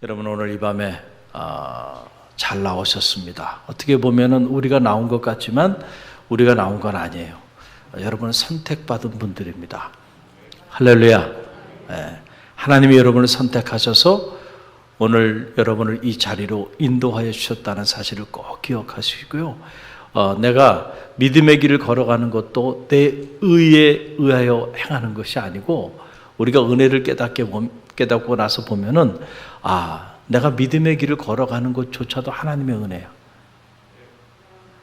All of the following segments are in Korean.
여러분 오늘 이 밤에 잘 나오셨습니다. 어떻게 보면은 우리가 나온 것 같지만 우리가 나온 건 아니에요. 여러분은 선택받은 분들입니다. 할렐루야. 하나님이 여러분을 선택하셔서 오늘 여러분을 이 자리로 인도하여 주셨다는 사실을 꼭 기억하시고요. 내가 믿음의 길을 걸어가는 것도 내 의에 의하여 행하는 것이 아니고 우리가 은혜를 깨닫고 나서 보면은 내가 믿음의 길을 걸어가는 것조차도 하나님의 은혜야.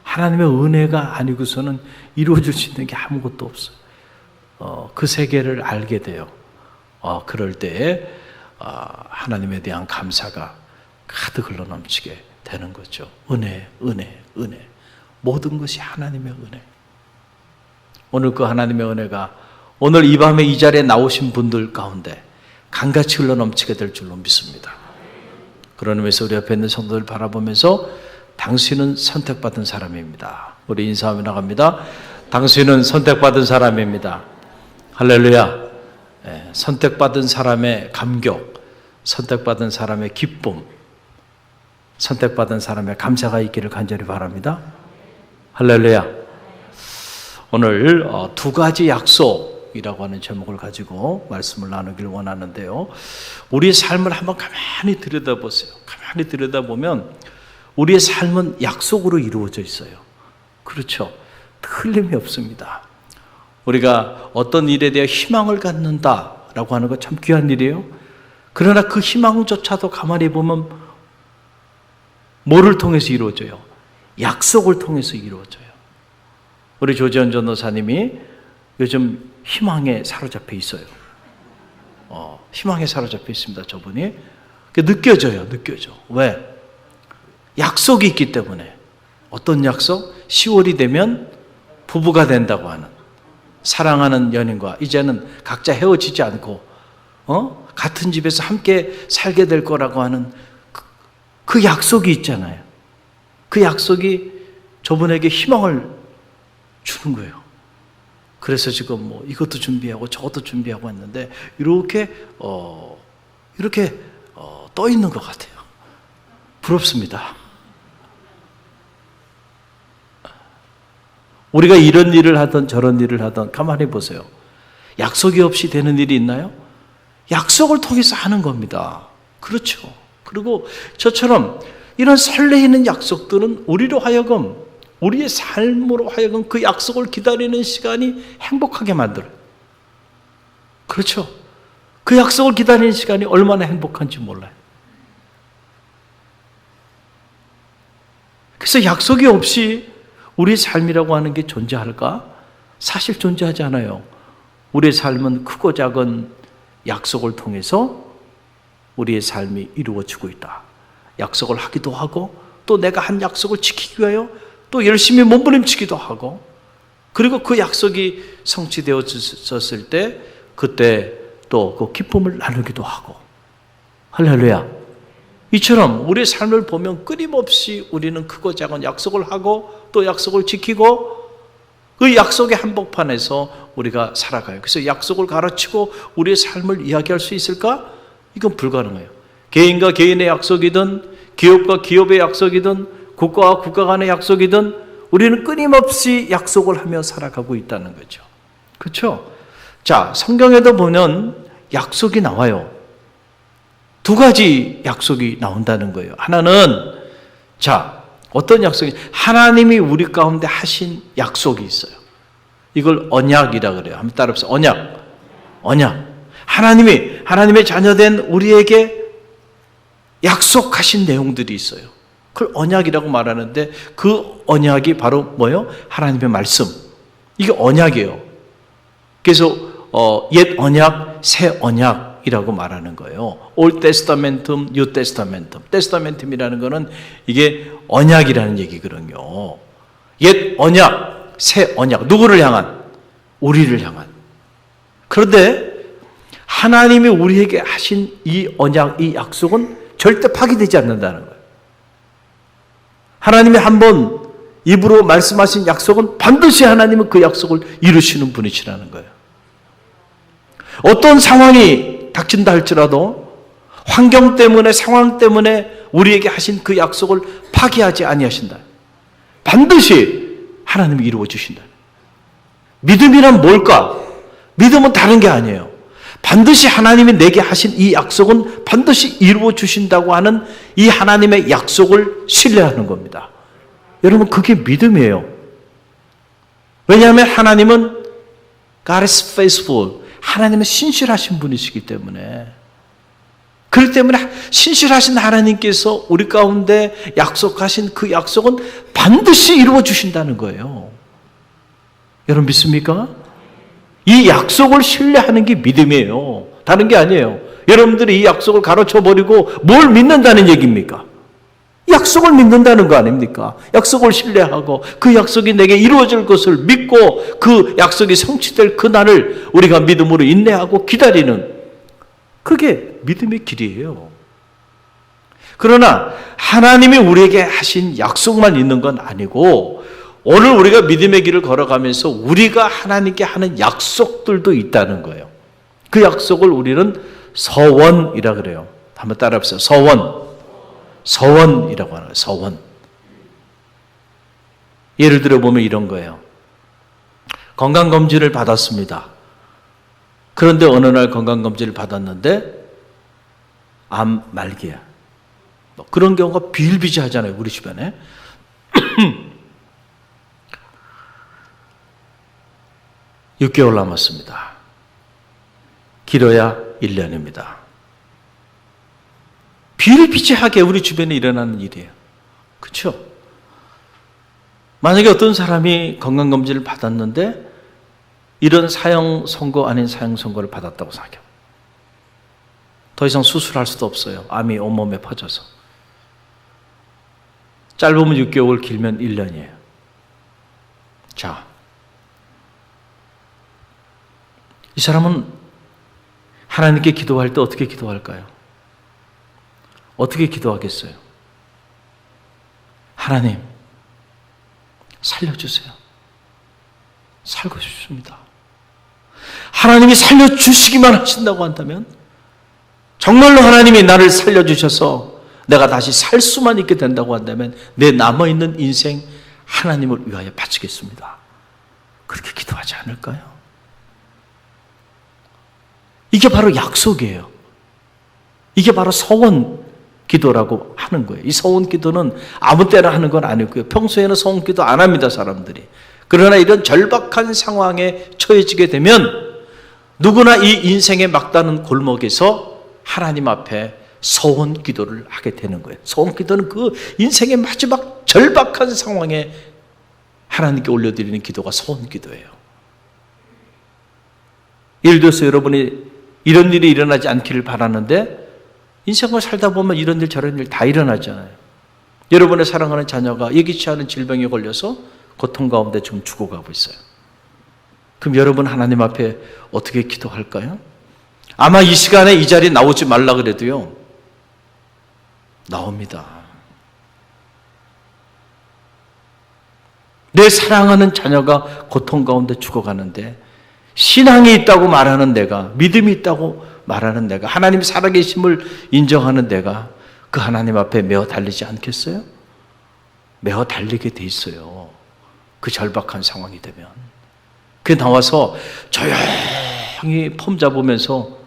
하나님의 은혜가 아니고서는 이루어질 수 있는 게 아무것도 없어요. 그 세계를 알게 돼요. 그럴 때에 하나님에 대한 감사가 가득 흘러넘치게 되는 거죠. 은혜. 모든 것이 하나님의 은혜. 오늘 그 하나님의 은혜가 오늘 이 밤에 이 자리에 나오신 분들 가운데 강같이 흘러넘치게 될 줄로 믿습니다. 그런 의미에서 우리 옆에 있는 성도들 바라보면서 당신은 선택받은 사람입니다. 우리 인사하며 나갑니다. 당신은 선택받은 사람입니다. 할렐루야. 선택받은 사람의 감격, 선택받은 사람의 기쁨, 선택받은 사람의 감사가 있기를 간절히 바랍니다. 할렐루야. 오늘 두 가지 약속이라고 하는 제목을 가지고 말씀을 나누길 원하는데요. 우리의 삶을 한번 가만히 들여다보세요. 가만히 들여다보면 우리의 삶은 약속으로 이루어져 있어요. 그렇죠. 틀림이 없습니다. 우리가 어떤 일에 대해 희망을 갖는다라고 하는 거 참 귀한 일이에요. 그러나 그 희망조차도 가만히 보면 뭐를 통해서 이루어져요? 약속을 통해서 이루어져요. 우리 조지현 전도사님이 요즘 희망에 사로잡혀 있어요. 희망에 사로잡혀 있습니다. 저분이. 느껴져요. 왜? 약속이 있기 때문에. 어떤 약속? 10월이 되면 부부가 된다고 하는, 사랑하는 연인과 이제는 각자 헤어지지 않고 같은 집에서 함께 살게 될 거라고 하는 그 약속이 있잖아요. 그 약속이 저분에게 희망을 주는 거예요. 그래서 지금 이것도 준비하고 저것도 준비하고 했는데 이렇게 떠 있는 것 같아요. 부럽습니다. 우리가 이런 일을 하든 저런 일을 하든 가만히 보세요. 약속이 없이 되는 일이 있나요? 약속을 통해서 하는 겁니다. 그렇죠. 그리고 저처럼 이런 설레이는 약속들은 우리로 하여금, 우리의 삶으로 하여금 그 약속을 기다리는 시간이 행복하게 만들어요. 그렇죠. 그 약속을 기다리는 시간이 얼마나 행복한지 몰라요. 그래서 약속이 없이 우리의 삶이라고 하는 게 존재할까? 사실 존재하지 않아요. 우리의 삶은 크고 작은 약속을 통해서 우리의 삶이 이루어지고 있다. 약속을 하기도 하고 또 내가 한 약속을 지키기 위하여 또 열심히 몸부림치기도 하고 그리고 그 약속이 성취되어졌을 때 그때 또 그 기쁨을 나누기도 하고 할렐루야. 이처럼 우리의 삶을 보면 끊임없이 우리는 크고 작은 약속을 하고 또 약속을 지키고 그 약속의 한복판에서 우리가 살아가요. 그래서 약속을 가르치고 우리의 삶을 이야기할 수 있을까? 이건 불가능해요. 개인과 개인의 약속이든 기업과 기업의 약속이든 국가와 국가 간의 약속이든 우리는 끊임없이 약속을 하며 살아가고 있다는 거죠. 그렇죠? 자, 성경에도 보면 약속이 나와요. 두 가지 약속이 나온다는 거예요. 하나는 어떤 약속이? 하나님이 우리 가운데 하신 약속이 있어요. 이걸 언약이라 그래요. 한번 따라해보세요. 언약. 하나님의 자녀된 우리에게 약속하신 내용들이 있어요. 그걸 언약이라고 말하는데 그 언약이 바로 뭐예요? 하나님의 말씀. 이게 언약이에요. 그래서 옛 언약, 새 언약이라고 말하는 거예요. Old Testamentum, New Testamentum. Testamentum이라는 거는 이게 언약이라는 얘기거든요. 옛 언약, 새 언약. 누구를 향한? 우리를 향한. 그런데 하나님이 우리에게 하신 이 언약, 이 약속은 절대 파기되지 않는다는 거예요. 하나님이 한번 입으로 말씀하신 약속은 반드시 하나님은 그 약속을 이루시는 분이시라는 거예요. 어떤 상황이 닥친다 할지라도 환경 때문에, 상황 때문에 우리에게 하신 그 약속을 파기하지 아니하신다. 반드시 하나님이 이루어 주신다. 믿음이란 뭘까? 믿음은 다른 게 아니에요. 반드시 하나님이 내게 하신 이 약속은 반드시 이루어 주신다고 하는 이 하나님의 약속을 신뢰하는 겁니다. 여러분, 그게 믿음이에요. 왜냐하면 하나님은 God is faithful. 하나님은 신실하신 분이시기 때문에. 그렇기 때문에 신실하신 하나님께서 우리 가운데 약속하신 그 약속은 반드시 이루어 주신다는 거예요. 여러분 믿습니까? 이 약속을 신뢰하는 게 믿음이에요. 다른 게 아니에요. 여러분들이 이 약속을 가로쳐버리고 뭘 믿는다는 얘기입니까? 약속을 믿는다는 거 아닙니까? 약속을 신뢰하고 그 약속이 내게 이루어질 것을 믿고 그 약속이 성취될 그날을 우리가 믿음으로 인내하고 기다리는, 그게 믿음의 길이에요. 그러나 하나님이 우리에게 하신 약속만 있는 건 아니고 오늘 우리가 믿음의 길을 걸어가면서 우리가 하나님께 하는 약속들도 있다는 거예요. 그 약속을 우리는 서원이라 그래요. 한번 따라해보세요. 서원이라고 하는 거예요. 서원. 예를 들어 보면 이런 거예요. 건강검진을 받았습니다. 그런데 어느 날 건강검진을 받았는데 암 말기야. 뭐 그런 경우가 비일비재하잖아요. 우리 주변에. 6개월 남았습니다. 길어야 1년입니다. 비일비재하게 우리 주변에 일어나는 일이에요. 그렇죠? 만약에 어떤 사람이 건강검진을 받았는데 이런 사형 선고 아닌 사형 선고를 받았다고 생각해요. 더 이상 수술할 수도 없어요. 암이 온몸에 퍼져서. 짧으면 6개월, 길면 1년이에요. 자, 이 사람은 하나님께 기도할 때 어떻게 기도할까요? 어떻게 기도하겠어요? 하나님, 살려주세요. 살고 싶습니다. 하나님이 살려주시기만 하신다고 한다면 정말로 하나님이 나를 살려주셔서 내가 다시 살 수만 있게 된다고 한다면 내 남아있는 인생 하나님을 위하여 바치겠습니다. 그렇게 기도하지 않을까요? 이게 바로 약속이에요. 이게 바로 서원 기도라고 하는 거예요. 이 서원 기도는 아무 때나 하는 건 아니고요. 평소에는 서원 기도 안 합니다, 사람들이. 그러나 이런 절박한 상황에 처해지게 되면 누구나 이 인생의 막다른 골목에서 하나님 앞에 서원 기도를 하게 되는 거예요. 서원 기도는 그 인생의 마지막 절박한 상황에 하나님께 올려드리는 기도가 서원 기도예요. 예를 들어서 여러분이 이런 일이 일어나지 않기를 바라는데 인생을 살다 보면 이런 일 저런 일 다 일어나잖아요. 여러분의 사랑하는 자녀가 예기치 않은 질병에 걸려서 고통 가운데 지금 죽어가고 있어요. 그럼 여러분 하나님 앞에 어떻게 기도할까요? 아마 이 시간에 이 자리에 나오지 말라 그래도요, 나옵니다. 내 사랑하는 자녀가 고통 가운데 죽어가는데 신앙이 있다고 말하는 내가, 믿음이 있다고 말하는 내가, 하나님 살아계심을 인정하는 내가 그 하나님 앞에 메어 달리지 않겠어요? 메어 달리게 돼 있어요. 그 절박한 상황이 되면. 그 나와서 조용히 폼 잡으면서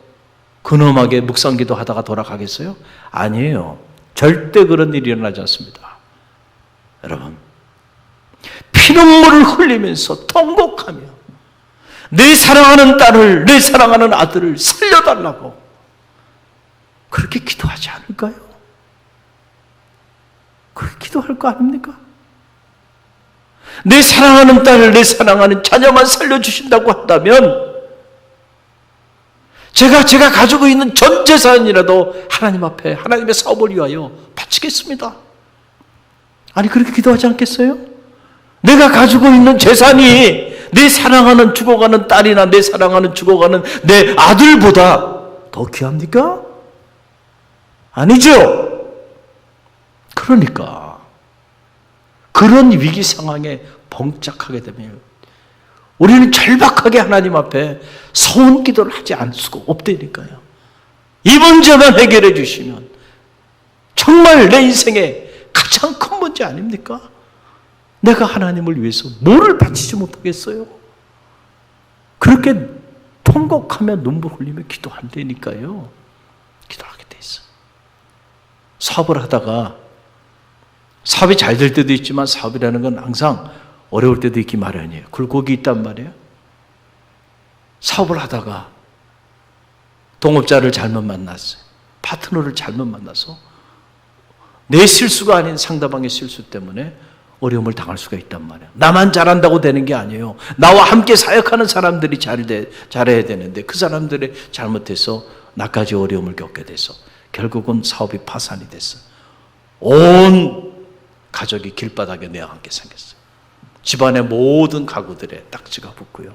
근엄하게 묵상기도 하다가 돌아가겠어요? 아니에요. 절대 그런 일이 일어나지 않습니다. 여러분, 피눈물을 흘리면서 통곡하며 내 사랑하는 딸을, 내 사랑하는 아들을 살려달라고 그렇게 기도하지 않을까요? 그렇게 기도할 거 아닙니까? 내 사랑하는 딸을, 내 사랑하는 자녀만 살려주신다고 한다면 제가 가지고 있는 전 재산이라도 하나님 앞에 하나님의 사업을 위하여 바치겠습니다. 아니 그렇게 기도하지 않겠어요? 내가 가지고 있는 재산이 내 사랑하는 죽어가는 딸이나 내 사랑하는 죽어가는 내 아들보다 더 귀합니까? 아니죠. 그러니까 그런 위기 상황에 봉착하게 되면 우리는 절박하게 하나님 앞에 서원 기도를 하지 않을 수가 없다니까요. 이 문제만 해결해 주시면 정말 내 인생의 가장 큰 문제 아닙니까? 내가 하나님을 위해서 뭐를 바치지 못하겠어요? 그렇게 통곡하며 눈물 흘리며 기도한다니까요. 기도하게 돼 있어. 사업을 하다가 사업이 잘 될 때도 있지만 사업이라는 건 항상 어려울 때도 있기 마련이에요. 굴곡이 있단 말이에요. 사업을 하다가 동업자를 잘못 만났어요. 파트너를 잘못 만나서 내 실수가 아닌 상대방의 실수 때문에 어려움을 당할 수가 있단 말이에요. 나만 잘한다고 되는 게 아니에요. 나와 함께 사역하는 사람들이 잘해야 되는데 그 사람들이 잘못해서 나까지 어려움을 겪게 돼서 결국은 사업이 파산이 됐어요. 온 가족이 길바닥에 내어앉게 생겼어요. 집안의 모든 가구들에 딱지가 붙고요.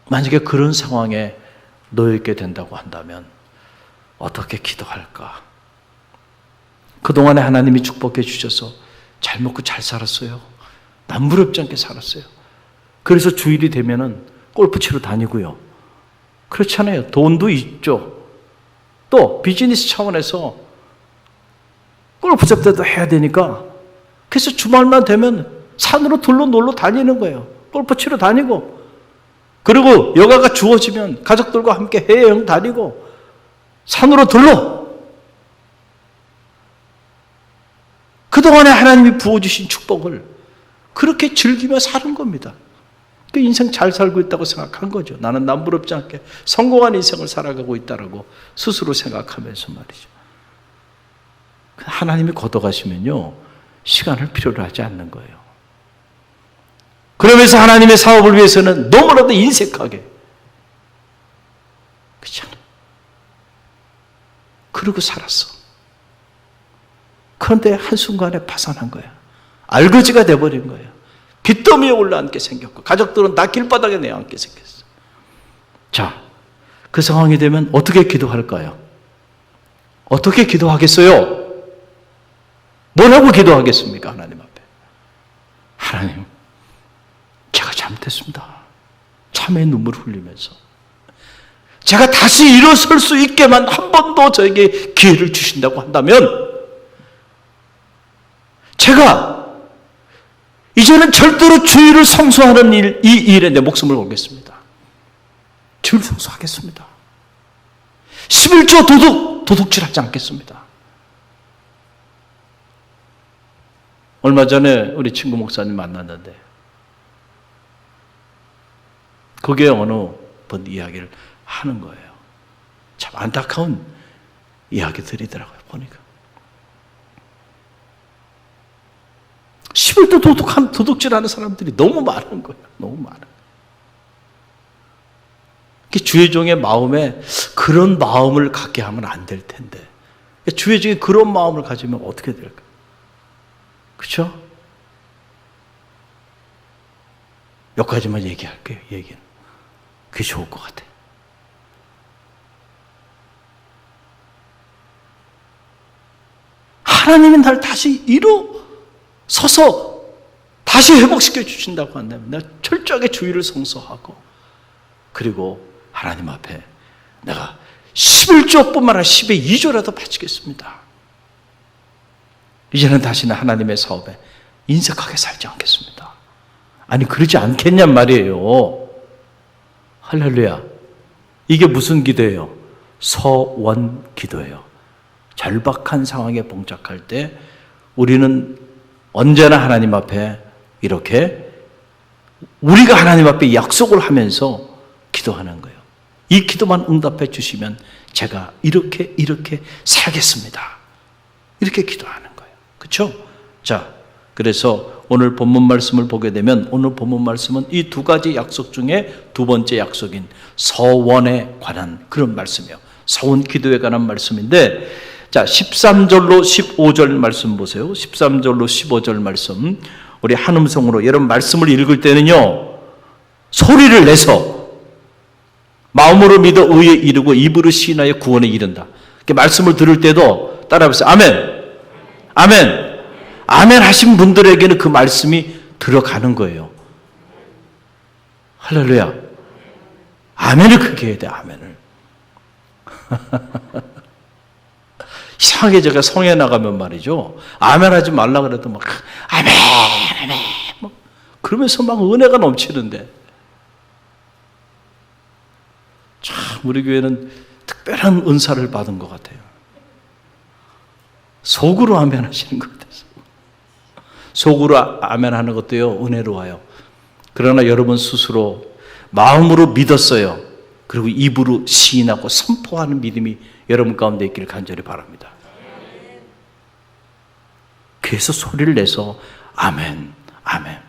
만약에 그런 상황에 놓여있게 된다고 한다면 어떻게 기도할까? 그동안에 하나님이 축복해 주셔서 잘 먹고 잘 살았어요. 남부럽지 않게 살았어요. 그래서 주일이 되면은 골프 치러 다니고요. 그렇잖아요. 돈도 있죠. 또 비즈니스 차원에서 골프 잡대도 해야 되니까 그래서 주말만 되면 산으로 둘러 놀러 다니는 거예요. 골프 치러 다니고 그리고 여가가 주어지면 가족들과 함께 해외여행 다니고 산으로 둘러 그동안에 하나님이 부어주신 축복을 그렇게 즐기며 사는 겁니다. 그 인생 잘 살고 있다고 생각한 거죠. 나는 남부럽지 않게 성공한 인생을 살아가고 있다라고 스스로 생각하면서 말이죠. 하나님이 걷어가시면요 시간을 필요로 하지 않는 거예요. 그러면서 하나님의 사업을 위해서는 너무나도 인색하게 그렇잖아요. 그러고 살았어. 그런데 한순간에 파산한 거야. 알거지가 돼버린 거예요. 빚더미에 올라앉게 생겼고 가족들은 다 길바닥에 내앉게 생겼어요. 자, 그 상황이 되면 어떻게 기도할까요? 어떻게 기도하겠어요? 뭐라고 기도하겠습니까? 하나님 앞에. 하나님, 제가 잘못했습니다. 참의 눈물을 흘리면서 제가 다시 일어설 수 있게만 한 번 더 저에게 기회를 주신다고 한다면 제가 이제는 절대로 주의를 성수하는 이 일에 내 목숨을 걸겠습니다. 주의를 성수하겠습니다. 11조 도둑질하지 않겠습니다. 얼마 전에 우리 친구 목사님 만났는데 그게 어느 분 이야기를 하는 거예요. 참 안타까운 이야기들이더라고요. 보니까 11도 도둑질하는 사람들이 너무 많은 거예요. 너무 많은. 주의 종의 마음에 그런 마음을 갖게 하면 안 될 텐데 주의 종이 그런 마음을 가지면 어떻게 될까? 그렇죠? 여기까지만 얘기할게요. 얘기는 그게 좋을 것 같아요. 하나님이 날 다시 일어서서 다시 회복시켜 주신다고 한다면 내가 철저하게 주의를 성수하고 그리고 하나님 앞에 내가 11조뿐만 아니라 10의 2조라도 바치겠습니다. 이제는 다시는 하나님의 사업에 인색하게 살지 않겠습니다. 아니 그러지 않겠냔 말이에요. 할렐루야. 이게 무슨 기도예요? 서원 기도예요. 절박한 상황에 봉착할 때 우리는 언제나 하나님 앞에 이렇게 우리가 하나님 앞에 약속을 하면서 기도하는 거예요. 이 기도만 응답해 주시면 제가 이렇게 살겠습니다. 이렇게 기도하는 거예요. 그렇죠? 자, 그래서 오늘 본문 말씀을 보게 되면 오늘 본문 말씀은 이 두 가지 약속 중에 두 번째 약속인 서원에 관한 그런 말씀이에요. 서원 기도에 관한 말씀인데 자, 13절로 15절 말씀 보세요. 13절로 15절 말씀. 우리 한 음성으로 여러분 말씀을 읽을 때는요. 소리를 내서 마음으로 믿어 의에 이르고 입으로 시인하여 구원에 이른다. 이렇게 말씀을 들을 때도 따라해보세요. 아멘. 아멘. 아멘 하신 분들에게는 그 말씀이 들어가는 거예요. 할렐루야. 아멘을 크게 해야 돼, 아멘을. 이상하게 제가 성에 나가면 말이죠. 아멘 하지 말라 그래도 막, 아멘, 아멘. 막 그러면서 막 은혜가 넘치는데. 참, 우리 교회는 특별한 은사를 받은 것 같아요. 속으로 아멘 하시는 것 같아서. 속으로 아멘 하는 것도요, 은혜로워요. 그러나 여러분 스스로 마음으로 믿었어요. 그리고 입으로 시인하고 선포하는 믿음이 여러분 가운데 있기를 간절히 바랍니다. 그래서 소리를 내서 아멘, 아멘.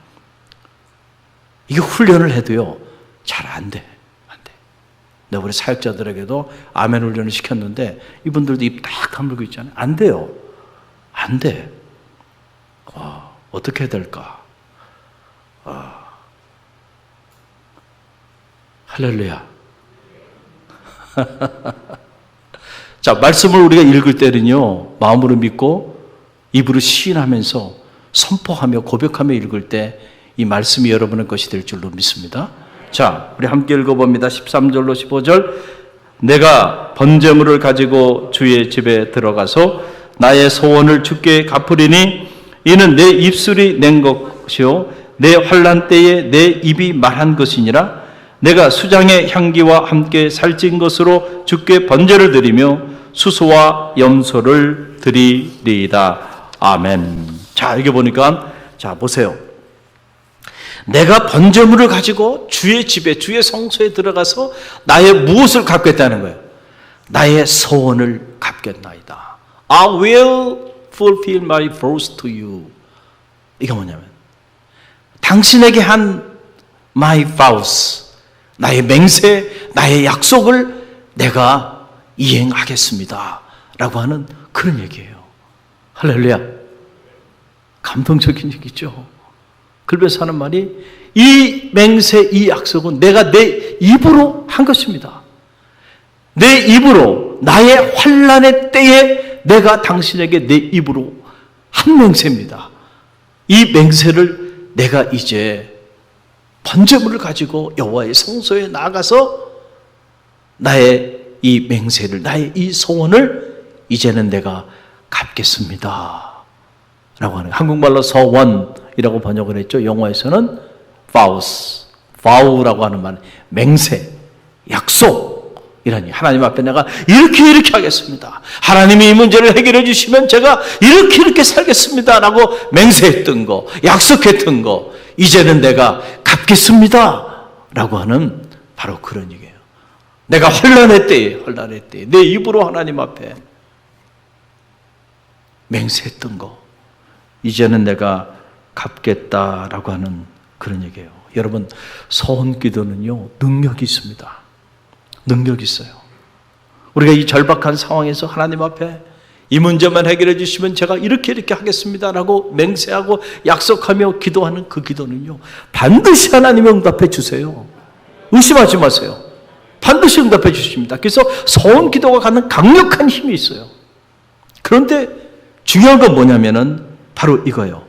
이게 훈련을 해도요, 잘 안 돼. 안 돼. 내가 우리 사역자들에게도 아멘 훈련을 시켰는데 이분들도 입 딱 다물고 있잖아요. 안 돼요. 안 돼. 어떻게 해야 될까? 할렐루야. 자, 말씀을 우리가 읽을 때는요, 마음으로 믿고 입으로 시인하면서 선포하며 고백하며 읽을 때 이 말씀이 여러분의 것이 될 줄로 믿습니다. 자, 우리 함께 읽어봅니다. 13절로 15절. 내가 번제물을 가지고 주의 집에 들어가서 나의 소원을 주께 갚으리니 이는 내 입술이 낸 것이요 내 환난 때에 내 입이 말한 것이니라. 내가 수장의 향기와 함께 살찐 것으로 주께 번제를 드리며 수소와 염소를 드리리이다. 아멘. 자, 여기 보니까, 자, 보세요. 내가 번제물을 가지고 주의 집에, 주의 성소에 들어가서 나의 무엇을 갚겠다는 거예요? 나의 소원을 갚겠나이다. I will fulfill my vows to you. 이게 뭐냐면, 당신에게 한 my vows, 나의 맹세, 나의 약속을 내가 이행하겠습니다. 라고 하는 그런 얘기예요. 할렐루야. 감동적인 얘기죠. 그러면서 하는 말이 이 맹세, 이 약속은 내가 내 입으로 한 것입니다. 내 입으로 나의 환난의 때에 내가 당신에게 내 입으로 한 맹세입니다. 이 맹세를 내가 이제 번제물을 가지고 여호와의 성소에 나가서 나의 이 맹세를, 나의 이 소원을 이제는 내가 갚겠습니다. 라고 하는, 한국말로 서원이라고 번역을 했죠. 영어에서는 vows, vow라고 하는 말, 맹세, 약속이라니. 하나님 앞에 내가 이렇게 하겠습니다. 하나님이 이 문제를 해결해 주시면 제가 이렇게 살겠습니다. 라고 맹세했던 거, 약속했던 거, 이제는 내가 갚겠습니다. 라고 하는 바로 그런 얘기예요. 내가 환난의 때에 내 입으로 하나님 앞에 맹세했던 거, 이제는 내가 갚겠다라고 하는 그런 얘기예요. 여러분, 소원 기도는요, 능력이 있습니다. 능력이 있어요. 우리가 이 절박한 상황에서 하나님 앞에 이 문제만 해결해 주시면 제가 이렇게 하겠습니다라고 맹세하고 약속하며 기도하는 그 기도는요, 반드시 하나님이 응답해 주세요. 의심하지 마세요. 반드시 응답해 주십니다. 그래서 소원 기도가 갖는 강력한 힘이 있어요. 그런데 중요한 건 뭐냐면은 바로 이거예요.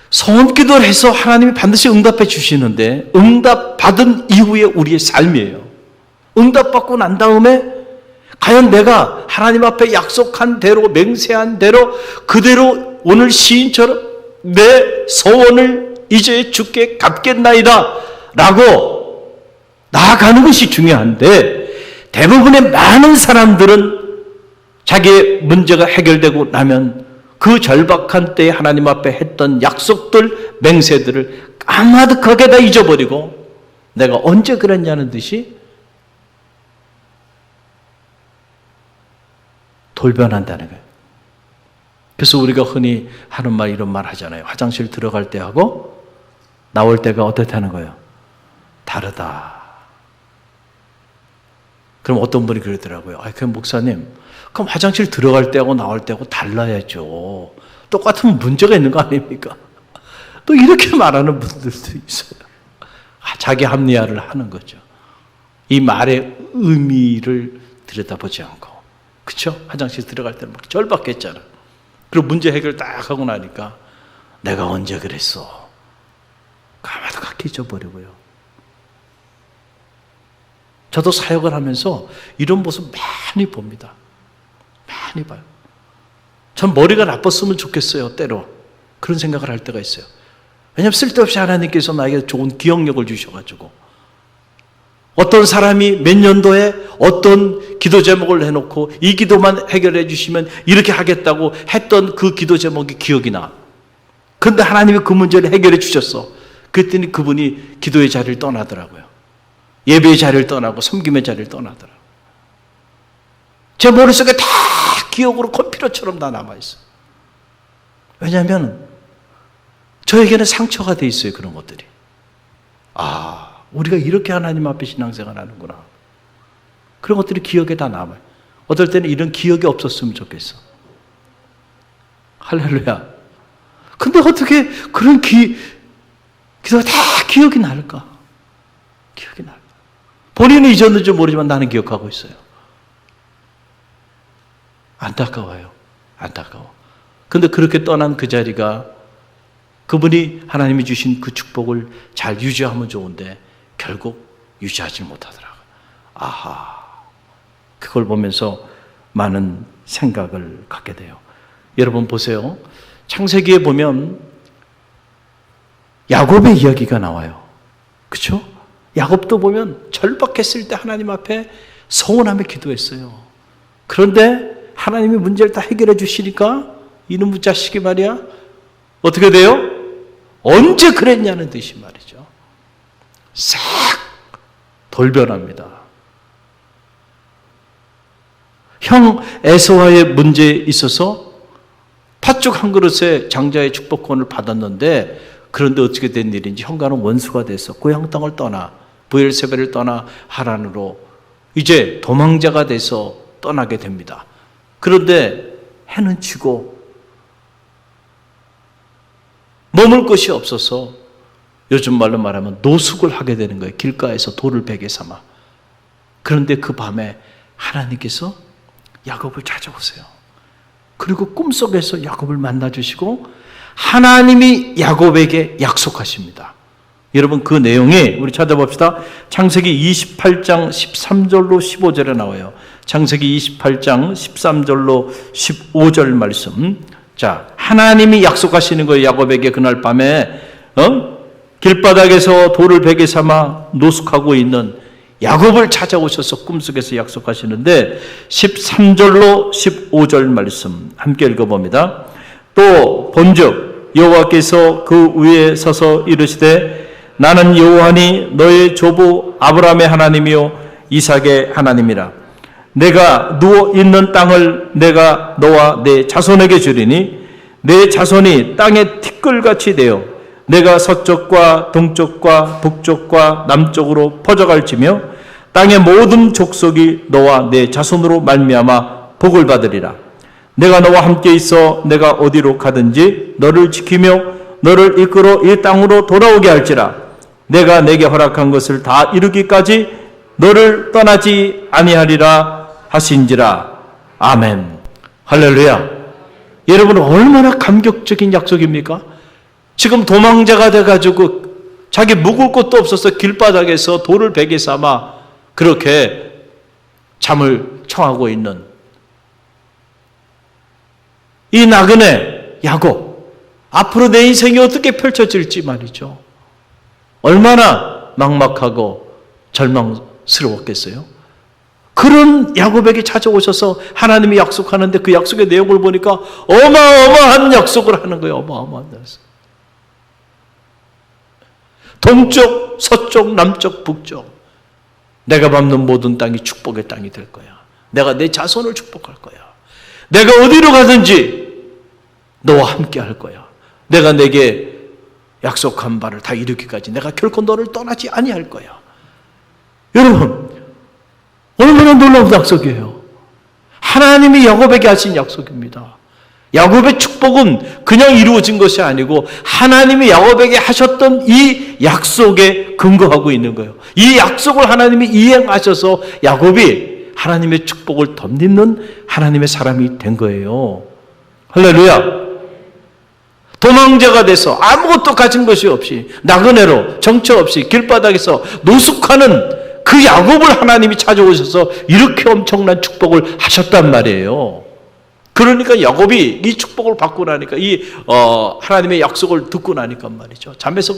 소원 기도를 해서 하나님이 반드시 응답해 주시는데 응답받은 이후에 우리의 삶이에요. 응답받고 난 다음에 과연 내가 하나님 앞에 약속한 대로, 맹세한 대로, 그대로 오늘 시인처럼 내 소원을 이제 주께 갚겠나이다 라고 나아가는 것이 중요한데, 대부분의 많은 사람들은 자기의 문제가 해결되고 나면 그 절박한 때에 하나님 앞에 했던 약속들, 맹세들을 까마득하게 다 잊어버리고 내가 언제 그랬냐는 듯이 돌변한다는 거예요. 그래서 우리가 흔히 하는 말, 이런 말 하잖아요. 화장실 들어갈 때하고 나올 때가 어떻다는 거예요? 다르다. 그럼 어떤 분이 그러더라고요. 그럼 목사님, 그럼 화장실 들어갈 때하고 나올 때하고 달라야죠. 똑같으면 문제가 있는 거 아닙니까? 또 이렇게 말하는 분들도 있어요. 자기 합리화를 하는 거죠. 이 말의 의미를 들여다보지 않고. 그렇죠? 화장실 들어갈 때는 막 절박했잖아. 그리고 문제 해결 딱 하고 나니까 내가 언제 그랬어? 까마득하게 잊어버리고요. 저도 사역을 하면서 이런 모습 많이 봅니다. 많이 봐요. 전 머리가 나빴으면 좋겠어요, 때로. 그런 생각을 할 때가 있어요. 왜냐하면 쓸데없이 하나님께서 나에게 좋은 기억력을 주셔가지고 어떤 사람이 몇 년도에 어떤 기도 제목을 해놓고 이 기도만 해결해 주시면 이렇게 하겠다고 했던 그 기도 제목이 기억이 나. 그런데 하나님이 그 문제를 해결해 주셨어. 그랬더니 그분이 기도의 자리를 떠나더라고요. 예배의 자리를 떠나고 섬김의 자리를 떠나더라고요. 제 머릿속에 다 기억으로 컴퓨터처럼 다 남아있어. 왜냐하면 저에게는 상처가 돼 있어요, 그런 것들이. 우리가 이렇게 하나님 앞에 신앙생활 하는구나. 그런 것들이 기억에 다 남아요. 어떨 때는 이런 기억이 없었으면 좋겠어. 할렐루야. 근데 어떻게 그런 기도가 다 기억이 날까? 기억이 날까? 본인은 잊었는지 모르지만 나는 기억하고 있어요. 안타까워요. 안타까워. 근데 그렇게 떠난 그 자리가 그분이 하나님이 주신 그 축복을 잘 유지하면 좋은데 결국 유지하지 못하더라고요. 그걸 보면서 많은 생각을 갖게 돼요. 여러분 보세요. 창세기에 보면 야곱의 이야기가 나와요. 그렇죠? 야곱도 보면 절박했을 때 하나님 앞에 서운하며 기도했어요. 그런데 하나님이 문제를 다 해결해 주시니까 이놈의 자식이 말이야 어떻게 돼요? 언제 그랬냐는 듯이 말이죠. 싹 돌변합니다. 형 에서와의 문제에 있어서 팥죽 한 그릇에 장자의 축복권을 받았는데 그런데 어떻게 된 일인지 형과는 원수가 돼서 고향 땅을 떠나 브엘세바를 떠나 하란으로 이제 도망자가 돼서 떠나게 됩니다. 그런데 해는 지고 머물 곳이 없어서 요즘 말로 말하면 노숙을 하게 되는 거예요. 길가에서 돌을 베개 삼아. 그런데 그 밤에 하나님께서 야곱을 찾아오세요. 그리고 꿈속에서 야곱을 만나주시고 하나님이 야곱에게 약속하십니다. 여러분 그 내용이 우리 찾아봅시다. 창세기 28장 13절로 15절에 나와요. 창세기 28장 13절로 15절 말씀. 자, 하나님이 약속하시는 거예요. 야곱에게 그날 밤에 길바닥에서 돌을 베개 삼아 노숙하고 있는 야곱을 찾아오셔서 꿈속에서 약속하시는데 13절로 15절 말씀 함께 읽어봅니다. 또 본즉 여호와께서 그 위에 서서 이르시되 나는 여호와니 너의 조부 아브라함의 하나님이요 이삭의 하나님이라. 내가 누워 있는 땅을 내가 너와 내 자손에게 주리니 내 자손이 땅의 티끌같이 되어 내가 서쪽과 동쪽과 북쪽과 남쪽으로 퍼져갈지며 땅의 모든 족속이 너와 내 자손으로 말미암아 복을 받으리라. 내가 너와 함께 있어 내가 어디로 가든지 너를 지키며 너를 이끌어 이 땅으로 돌아오게 할지라. 내가 내게 허락한 것을 다 이루기까지 너를 떠나지 아니하리라 하신지라. 아멘. 할렐루야. 여러분 얼마나 감격적인 약속입니까? 지금 도망자가 돼가지고 자기 묵을 곳도 없어서 길바닥에서 돌을 베개 삼아 그렇게 잠을 청하고 있는 이 나그네 야곱, 앞으로 내 인생이 어떻게 펼쳐질지 말이죠. 얼마나 막막하고 절망스러웠겠어요. 그런 야곱에게 찾아오셔서 하나님이 약속하는데 그 약속의 내용을 보니까 어마어마한 약속을 하는 거예요. 어마어마한 약속. 동쪽, 서쪽, 남쪽, 북쪽 내가 밟는 모든 땅이 축복의 땅이 될 거야. 내가 내 자손을 축복할 거야. 내가 어디로 가든지 너와 함께 할 거야. 내가 내게 약속한 바를 다 이루기까지 내가 결코 너를 떠나지 아니할 거야. 여러분 얼마나 놀라운 약속이에요. 하나님이 야곱에게 하신 약속입니다. 야곱의 축복은 그냥 이루어진 것이 아니고 하나님이 야곱에게 하셨던 이 약속에 근거하고 있는 거예요. 이 약속을 하나님이 이행하셔서 야곱이 하나님의 축복을 덧입는 하나님의 사람이 된 거예요. 할렐루야. 도망자가 돼서 아무것도 가진 것이 없이 나그네로 정처 없이 길바닥에서 노숙하는 그 야곱을 하나님이 찾아오셔서 이렇게 엄청난 축복을 하셨단 말이에요. 그러니까 야곱이 이 축복을 받고 나니까 하나님의 약속을 듣고 나니까 말이죠. 잠에서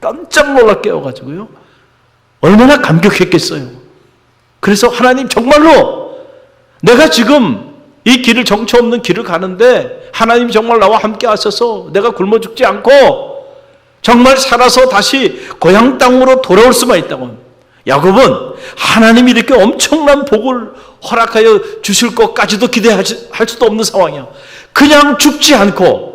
깜짝 놀라 깨어가지고요. 얼마나 감격했겠어요. 그래서 하나님 정말로 내가 지금 이 길을 정처 없는 길을 가는데 하나님 정말 나와 함께 하셔서 내가 굶어 죽지 않고 정말 살아서 다시 고향 땅으로 돌아올 수만 있다고. 야곱은 하나님이 이렇게 엄청난 복을 허락하여 주실 것까지도 기대할 수도 없는 상황이야. 그냥 죽지 않고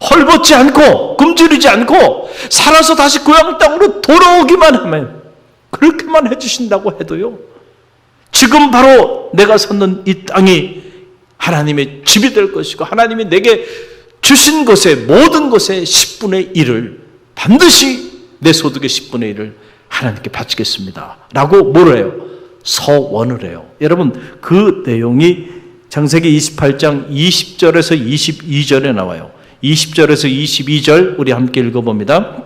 헐벗지 않고 굶주리지 않고 살아서 다시 고향 땅으로 돌아오기만 하면, 그렇게만 해주신다고 해도요, 지금 바로 내가 섰는 이 땅이 하나님의 집이 될 것이고 하나님이 내게 주신 것의 모든 것의 10분의 1을 반드시 내 소득의 10분의 1을 하나님께 바치겠습니다 라고 뭐를 해요? 서원을 해요. 여러분, 그 내용이 창세기 28장 20절에서 22절에 나와요. 20절에서 22절 우리 함께 읽어봅니다.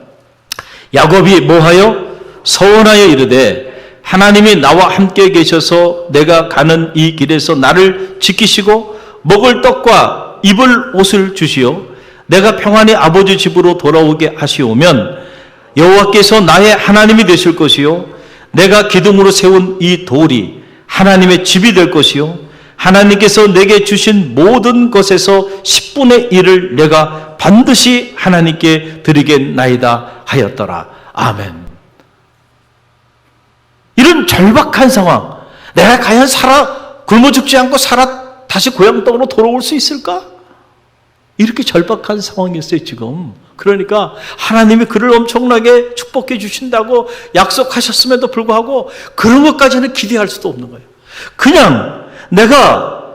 야곱이 뭐하여? 서원하여 이르되 하나님이 나와 함께 계셔서 내가 가는 이 길에서 나를 지키시고 먹을 떡과 입을 옷을 주시오 내가 평안히 아버지 집으로 돌아오게 하시오면 여호와께서 나의 하나님이 되실 것이요 내가 기둥으로 세운 이 돌이 하나님의 집이 될 것이요 하나님께서 내게 주신 모든 것에서 10분의 1을 내가 반드시 하나님께 드리겠나이다 하였더라. 아멘. 이런 절박한 상황, 내가 과연 굶어 죽지 않고 다시 고향 땅으로 돌아올 수 있을까? 이렇게 절박한 상황이었어요 지금. 그러니까 하나님이 그를 엄청나게 축복해 주신다고 약속하셨음에도 불구하고 그런 것까지는 기대할 수도 없는 거예요. 그냥 내가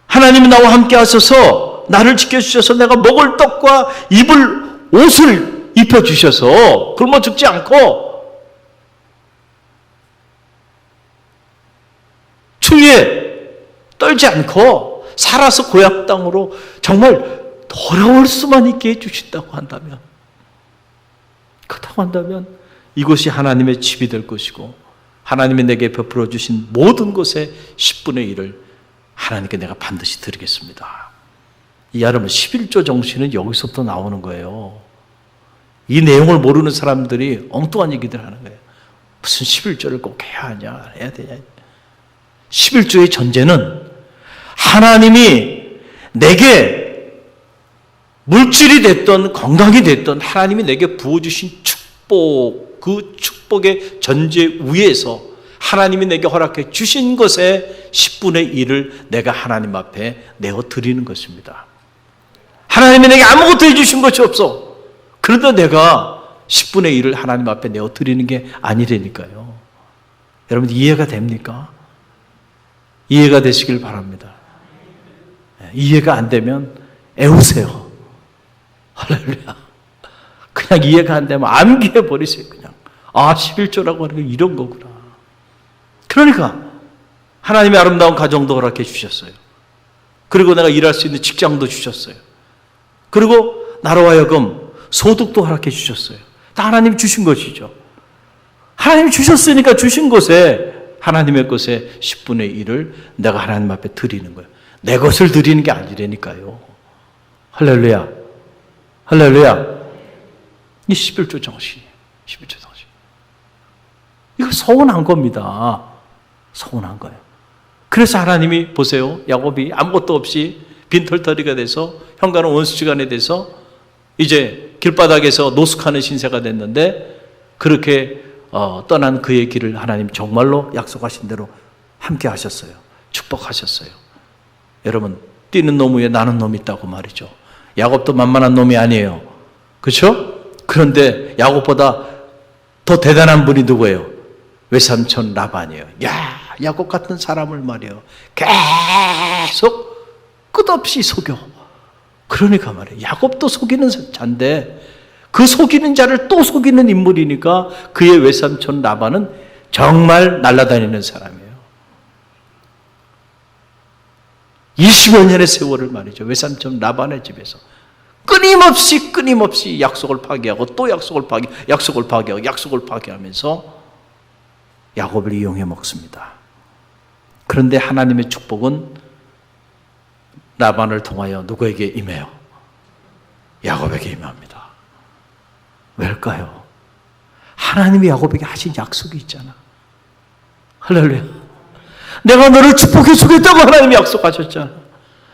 하나님이 나와 함께 하셔서 나를 지켜주셔서 내가 먹을 떡과 입을 옷을 입혀주셔서 굶어 죽지 않고 추위에 떨지 않고 살아서 고향 땅으로 정말 돌아올 수만 있게 해주신다고 한다면, 그렇다고 한다면 이곳이 하나님의 집이 될 것이고 하나님이 내게 베풀어 주신 모든 것의 10분의 1을 하나님께 내가 반드시 드리겠습니다. 이 여러분, 11조 정신은 여기서부터 나오는 거예요. 이 내용을 모르는 사람들이 엉뚱한 얘기들 하는 거예요. 무슨 11조를 꼭 해야 하냐, 해야 되냐. 11조의 전제는 하나님이 내게 물질이 됐던 건강이 됐던 하나님이 내게 부어주신 축복, 그 축복의 전제 위에서 하나님이 내게 허락해 주신 것의 10분의 1을 내가 하나님 앞에 내어 드리는 것입니다. 하나님이 내게 아무것도 해주신 것이 없어. 그런데 내가 10분의 1을 하나님 앞에 내어 드리는 게 아니라니까요. 여러분, 이해가 됩니까? 이해가 되시길 바랍니다. 이해가 안 되면 애우세요. 할렐루야. 그냥 이해가 안 되면 암기해 버리세요. 그냥 11조라고 하는 게 이런 거구나. 그러니까 하나님의 아름다운 가정도 허락해 주셨어요. 그리고 내가 일할 수 있는 직장도 주셨어요. 그리고 나로 하여금 소득도 허락해 주셨어요. 다 하나님 주신 것이죠. 하나님 주셨으니까 주신 것에, 하나님의 것에 10분의 1을 내가 하나님 앞에 드리는 거예요. 내 것을 드리는 게 아니라니까요. 할렐루야. 할렐루야. 이 11조 정신이에요. 11조 정신. 이거 서운한 겁니다. 서운한 거예요. 그래서 하나님이 보세요. 야곱이 아무것도 없이 빈털터리가 돼서 현관은 원수지간에 돼서 이제 길바닥에서 노숙하는 신세가 됐는데, 그렇게 떠난 그의 길을 하나님 정말로 약속하신 대로 함께 하셨어요. 축복하셨어요. 여러분, 뛰는 놈 위에 나는 놈이 있다고 말이죠. 야곱도 만만한 놈이 아니에요. 그렇죠? 그런데 야곱보다 더 대단한 분이 누구예요? 외삼촌 라반이에요. 야, 야곱 같은 사람을 말이에요, 계속 끝없이 속여. 그러니까 말이에요, 야곱도 속이는 자인데 그 속이는 자를 또 속이는 인물이니까 그의 외삼촌 라반은 정말 날아다니는 사람이에요. 20여 년의 세월을 말이죠, 외삼촌 라반의 집에서 끊임없이 약속을 파기하고 또 약속을 파기하고 약속을 파기하면서 야곱을 이용해 먹습니다. 그런데 하나님의 축복은 라반을 통하여 누구에게 임해요? 야곱에게 임합니다. 왜일까요? 하나님이 야곱에게 하신 약속이 있잖아. 할렐루야. 내가 너를 축복해 주겠다고 하나님이 약속하셨잖아.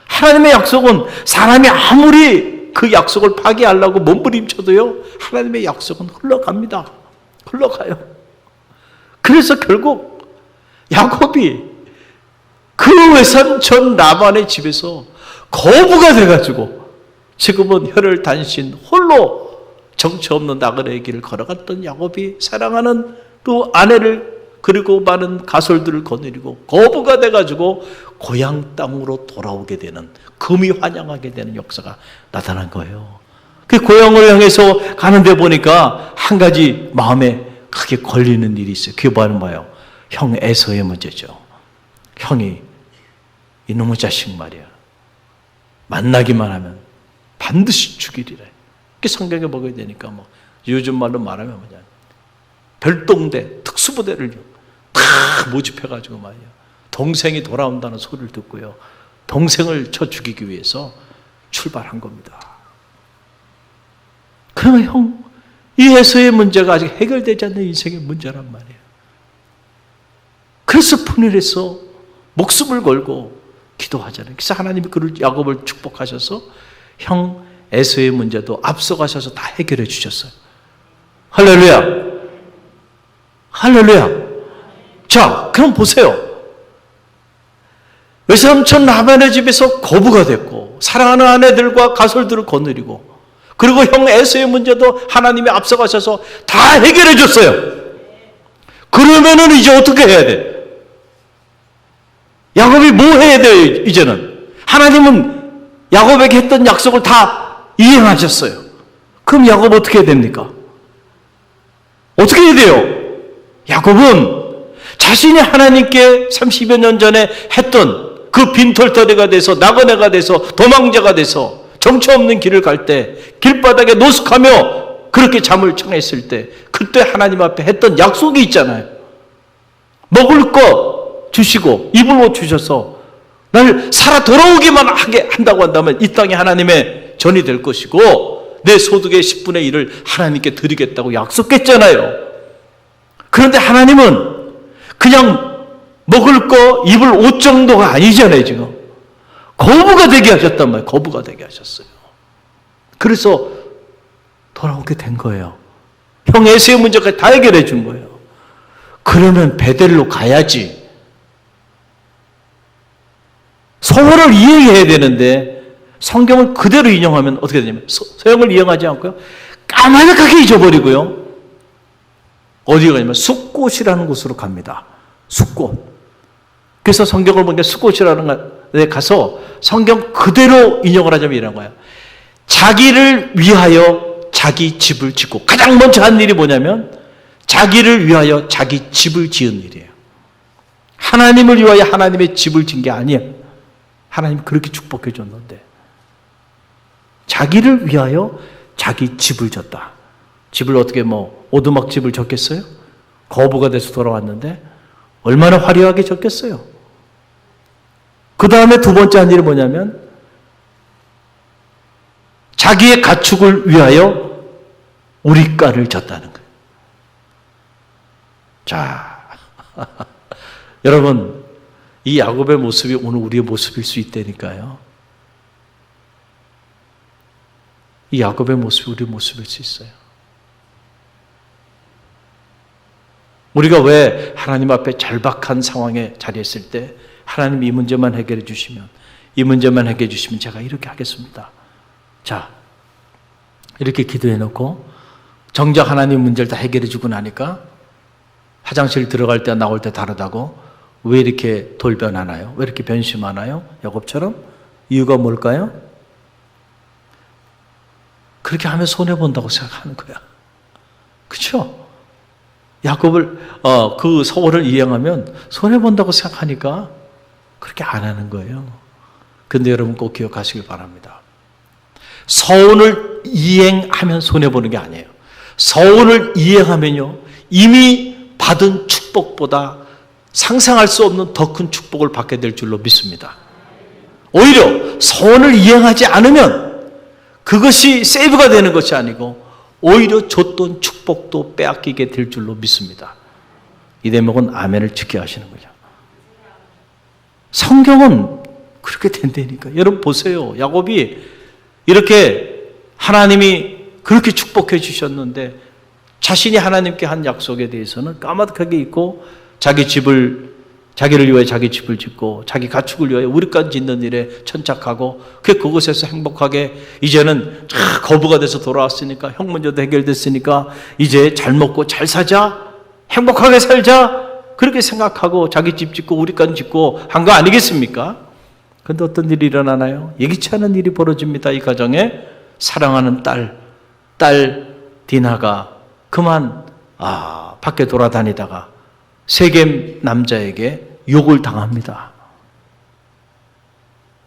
하나님의 약속은 사람이 아무리 그 약속을 파기하려고 몸부림쳐도요, 하나님의 약속은 흘러갑니다. 흘러가요. 그래서 결국 야곱이 그 외삼촌 라반의 집에서 거부가 돼가지고 지금은 혀를 단신 홀로 정처 없는 나그네의 길을 걸어갔던 야곱이 사랑하는 또 아내를 그리고 많은 가솔들을 거느리고 거부가 돼가지고 고향 땅으로 돌아오게 되는, 금이 환영하게 되는 역사가 나타난 거예요. 그 고향을 향해서 가는데 보니까 한 가지 마음에 크게 걸리는 일이 있어요. 그게 뭐예요? 형 에서의 문제죠. 형이 이놈의 자식 말이야, 만나기만 하면 반드시 죽이리라. 그게 성경에 먹어야 되니까 뭐 요즘 말로 말하면 뭐냐, 별동대 특수부대를 다 모집해가지고 말이야, 동생이 돌아온다는 소리를 듣고요, 동생을 쳐 죽이기 위해서 출발한 겁니다. 그러면 형, 이 에서의 문제가 아직 해결되지 않는 인생의 문제란 말이에요. 그래서 분일해서 목숨을 걸고 기도하잖아요. 그래서 하나님이 그를, 야곱을 축복하셔서 형 에서의 문제도 앞서가셔서 다 해결해 주셨어요. 할렐루야. 할렐루야. 자, 그럼 보세요. 외삼촌 라반의 집에서 거부가 됐고, 사랑하는 아내들과 가솔들을 거느리고, 그리고 형 에서의 문제도 하나님이 앞서가셔서 다 해결해 줬어요. 그러면은 이제 어떻게 해야 돼? 야곱이 뭐 해야 돼요, 이제는? 하나님은 야곱에게 했던 약속을 다 이행하셨어요. 그럼 야곱 어떻게 해야 됩니까? 어떻게 해야 돼요? 야곱은 자신이 하나님께 30여 년 전에 했던 그 빈털터리가 돼서 나그네가 돼서 도망자가 돼서 정처 없는 길을 갈 때 길바닥에 노숙하며 그렇게 잠을 청했을 때 그때 하나님 앞에 했던 약속이 있잖아요. 먹을 거 주시고 입을 옷 주셔서 날 살아 돌아오기만 하게 한다고 한다면 이 땅이 하나님의 전이 될 것이고 내 소득의 10분의 1을 하나님께 드리겠다고 약속했잖아요. 그런데 하나님은 그냥 먹을 거 입을 옷 정도가 아니잖아요. 지금 거부가 되게 하셨단 말이에요. 거부가 되게 하셨어요. 그래서 돌아오게 된 거예요. 형 에서의 문제까지 다 해결해 준 거예요. 그러면 베델로 가야지. 서원을 이행해야 되는데 성경을 그대로 인용하면 어떻게 되냐면 서형을 이행하지 않고요, 까마득하게 잊어버리고요, 어디에 가냐면 숫곳이라는 곳으로 갑니다. 숫곳. 그래서 성경을 보니까 숫곳이라는 데 가서 성경 그대로 인용을 하자면 이런 거예요. 자기를 위하여 자기 집을 짓고, 가장 먼저 한 일이 뭐냐면 자기를 위하여 자기 집을 지은 일이에요. 하나님을 위하여 하나님의 집을 지은 게 아니에요. 하나님 그렇게 축복해 줬는데 자기를 위하여 자기 집을 졌다. 집을 어떻게 뭐 오두막 집을 졌겠어요? 거부가 돼서 돌아왔는데 얼마나 화려하게 졌겠어요? 그 다음에 두 번째 한 일이 뭐냐면 자기의 가축을 위하여 우리가를 졌다는 거예요. 자, 여러분, 이 야곱의 모습이 오늘 우리의 모습일 수 있다니까요. 이 야곱의 모습이 우리의 모습일 수 있어요. 우리가 왜 하나님 앞에 절박한 상황에 자리했을 때 하나님이 이 문제만 해결해 주시면, 이 문제만 해결해 주시면 제가 이렇게 하겠습니다. 자, 이렇게 기도해 놓고 정작 하나님 문제를 다 해결해 주고 나니까 화장실 들어갈 때 나올 때 다르다고 왜 이렇게 돌변하나요? 왜 이렇게 변심하나요? 야곱처럼? 이유가 뭘까요? 그렇게 하면 손해본다고 생각하는 거야. 그렇죠? 야곱을 그 서원을 이행하면 손해본다고 생각하니까 그렇게 안 하는 거예요. 근데 여러분 꼭 기억하시길 바랍니다. 서원을 이행하면 손해보는 게 아니에요. 서원을 이행하면요, 이미 받은 축복보다 상상할 수 없는 더 큰 축복을 받게 될 줄로 믿습니다. 오히려 서원을 이행하지 않으면 그것이 세이브가 되는 것이 아니고 오히려 줬던 축복도 빼앗기게 될 줄로 믿습니다. 이 대목은 아멘을 짓게 하시는 거죠. 성경은 그렇게 된다니까. 여러분 보세요. 야곱이 이렇게 하나님이 그렇게 축복해 주셨는데 자신이 하나님께 한 약속에 대해서는 까마득하게 잊고 자기를 위하여 자기 집을 짓고 자기 가축을 위하여 우리까지 짓는 일에 천착하고 그곳에서 행복하게 이제는 거부가 돼서 돌아왔으니까 형 문제도 해결됐으니까 이제 잘 먹고 잘 사자, 행복하게 살자, 그렇게 생각하고 자기 집 짓고 우리까지 짓고 한 거 아니겠습니까? 그런데 어떤 일이 일어나나요? 예기치 않은 일이 벌어집니다. 이 가정에 사랑하는 딸 디나가 그만 밖에 돌아다니다가 세겜 남자에게 욕을 당합니다.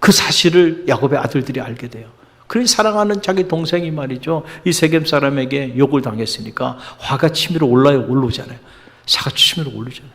그 사실을 야곱의 아들들이 알게 돼요. 그래서 사랑하는 자기 동생이 말이죠. 이 세겜 사람에게 욕을 당했으니까 화가 치밀어 올라오잖아요. 사가 치밀어 오르잖아요.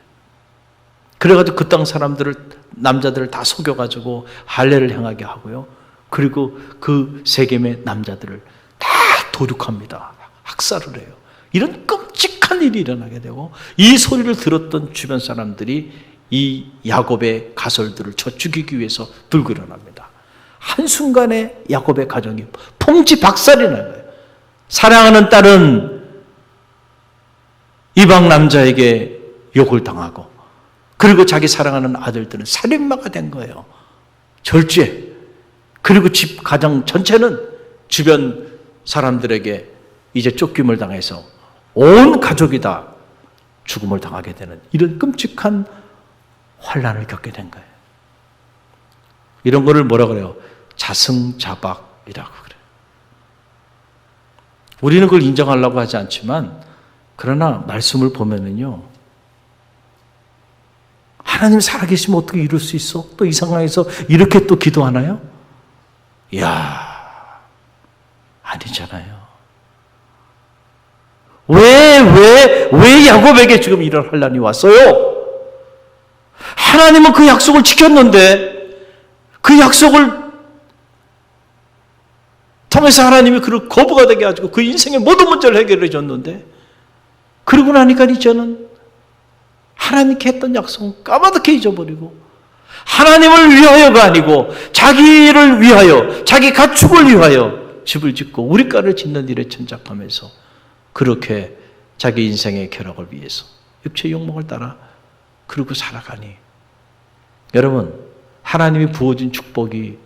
그래가지고 그 땅 사람들을, 남자들을 다 속여가지고 할례를 행하게 하고요. 그리고 그 세겜의 남자들을 다 도륙합니다. 학살을 해요. 이런 끔찍한 일이 일어나게 되고 이 소리를 들었던 주변 사람들이 이 야곱의 가설들을 쳐 죽이기 위해서 들고 일어납니다. 한순간에 야곱의 가정이 풍지박살이 난 거예요. 사랑하는 딸은 이방 남자에게 욕을 당하고 그리고 자기 사랑하는 아들들은 살인마가 된 거예요. 절제. 그리고 집 가정 전체는 주변 사람들에게 이제 쫓김을 당해서 온 가족이 다 죽음을 당하게 되는 이런 끔찍한 환난을 겪게 된 거예요. 이런 거를 뭐라 그래요? 자승자박이라고 그래요. 우리는 그걸 인정하려고 하지 않지만 그러나 말씀을 보면은요, 하나님 살아계시면 어떻게 이룰 수 있어? 또 이 상황에서 이렇게 또 기도하나요? 이야, 아니잖아요. 왜 야곱에게 지금 이런 환난이 왔어요? 하나님은 그 약속을 지켰는데 그 약속을 통해서 하나님이 그를 거부가 되게 해가지고 그 인생의 모든 문제를 해결해 줬는데 그러고 나니까 이제는 하나님께 했던 약속은 까마득히 잊어버리고 하나님을 위하여가 아니고 자기를 위하여 자기 가축을 위하여 집을 짓고 우리가를 짓는 일에 천착하면서 그렇게 자기 인생의 쾌락을 위해서 육체의 욕망을 따라 그러고 살아가니 여러분 하나님이 부어준 축복이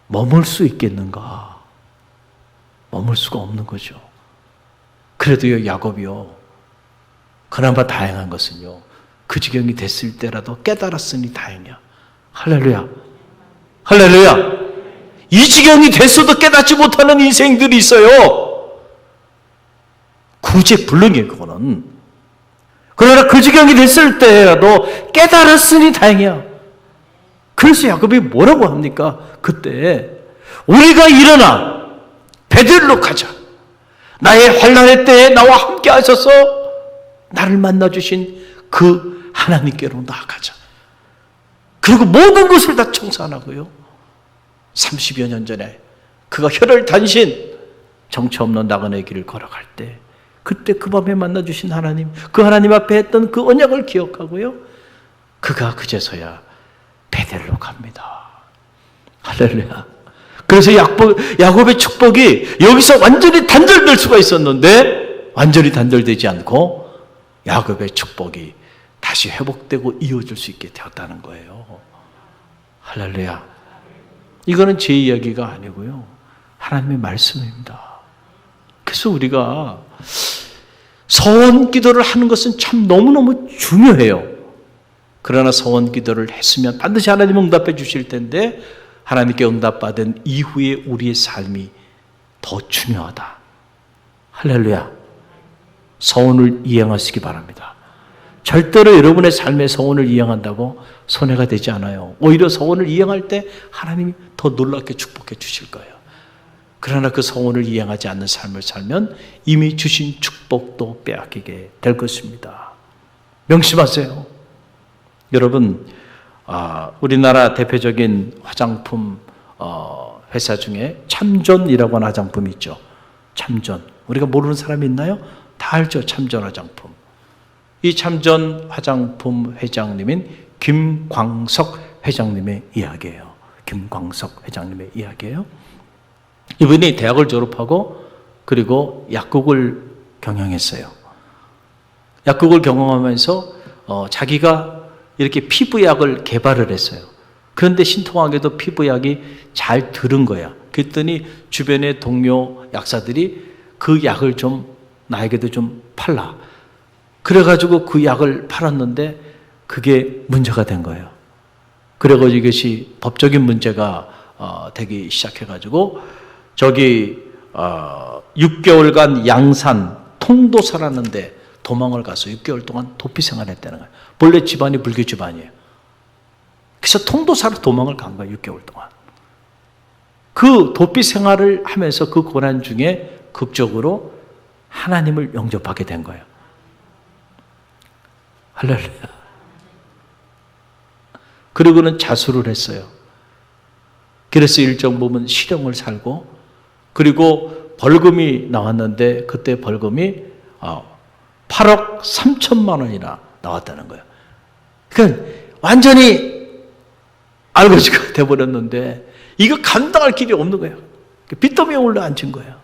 머물 수 있겠는가? 머물 수가 없는 거죠. 그래도요 야곱이요 그나마 다행한 것은요 그 지경이 됐을 때라도 깨달았으니 다행이야. 할렐루야. 할렐루야. 이 지경이 됐어도 깨닫지 못하는 인생들이 있어요. 구제불능이에요 그거는. 그러나 그 지경이 됐을 때라도 깨달았으니 다행이야. 그래서 야곱이 뭐라고 합니까? 그때 우리가 일어나 베들로 가자. 나의 환난의 때에 나와 함께 하셔서 나를 만나주신 그 하나님께로 나아가자. 그리고 모든 것을 다 청산하고요. 30여 년 전에 그가 혈혈단신 정처 없는 나그네 길을 걸어갈 때 그때 그 밤에 만나주신 하나님, 그 하나님 앞에 했던 그 언약을 기억하고요. 그가 그제서야 베델로 갑니다. 할렐루야. 그래서 야곱의 축복이 여기서 완전히 단절될 수가 있었는데 완전히 단절되지 않고 야곱의 축복이 다시 회복되고 이어질 수 있게 되었다는 거예요. 할렐루야. 이거는 제 이야기가 아니고요. 하나님의 말씀입니다. 그래서 우리가 서원 기도를 하는 것은 참 너무너무 중요해요. 그러나 서원 기도를 했으면 반드시 하나님 응답해 주실 텐데 하나님께 응답받은 이후에 우리의 삶이 더 중요하다. 할렐루야. 서원을 이행하시기 바랍니다. 절대로 여러분의 삶의 서원을 이행한다고 손해가 되지 않아요. 오히려 서원을 이행할 때 하나님이 더 놀랍게 축복해 주실 거예요. 그러나 그 소원을 이행하지 않는 삶을 살면 이미 주신 축복도 빼앗기게 될 것입니다. 명심하세요. 여러분, 우리나라 대표적인 화장품 회사 중에 참전이라고 하는 화장품이 있죠. 참전. 우리가 모르는 사람이 있나요? 다 알죠. 참전 화장품. 이 참전 화장품 회장님인 김광석 회장님의 이야기예요. 김광석 회장님의 이야기예요. 이분이 대학을 졸업하고 그리고 약국을 경영했어요. 약국을 경영하면서 자기가 이렇게 피부약을 개발을 했어요. 그런데 신통하게도 피부약이 잘 들은 거야. 그랬더니 주변의 동료 약사들이 그 약을 좀 나에게도 좀 팔라. 그래가지고 그 약을 팔았는데 그게 문제가 된 거예요. 그래가지고 이것이 법적인 문제가 되기 시작해가지고 6개월간 양산 통도사라는데 도망을 가서 6개월 동안 도피 생활했다는 거예요. 본래 집안이 불교 집안이에요. 그래서 통도사로 도망을 간 거예요. 6개월 동안. 그 도피 생활을 하면서 그 고난 중에 극적으로 하나님을 영접하게 된 거예요. 할렐루야. 그리고는 자수를 했어요. 그래서 일정 부분 실형을 살고, 그리고 벌금이 나왔는데 그때 벌금이 8억 3천만 원이나 나왔다는 거예요. 그러니까 완전히 알거지가 돼버렸는데 이거 감당할 길이 없는 거예요. 빚더미에 올라앉은 거예요.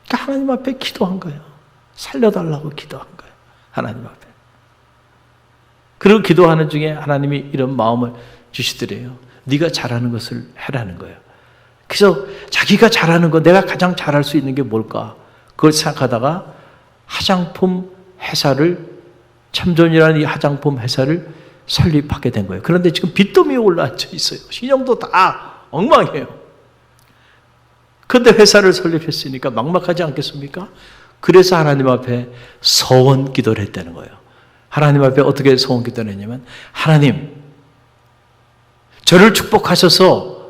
그러니까 하나님 앞에 기도한 거예요. 살려달라고 기도한 거예요. 하나님 앞에. 그리고 기도하는 중에 하나님이 이런 마음을 주시더래요. 네가 잘하는 것을 해라는 거예요. 그래서 자기가 잘하는 거, 내가 가장 잘할 수 있는 게 뭘까? 그걸 생각하다가 화장품 회사를, 참전이라는 이 화장품 회사를 설립하게 된 거예요. 그런데 지금 빚더미에 올라앉아 있어요. 신용도 다 엉망이에요. 그런데 회사를 설립했으니까 막막하지 않겠습니까? 그래서 하나님 앞에 서원 기도를 했다는 거예요. 하나님 앞에 어떻게 서원 기도를 했냐면, 하나님, 저를 축복하셔서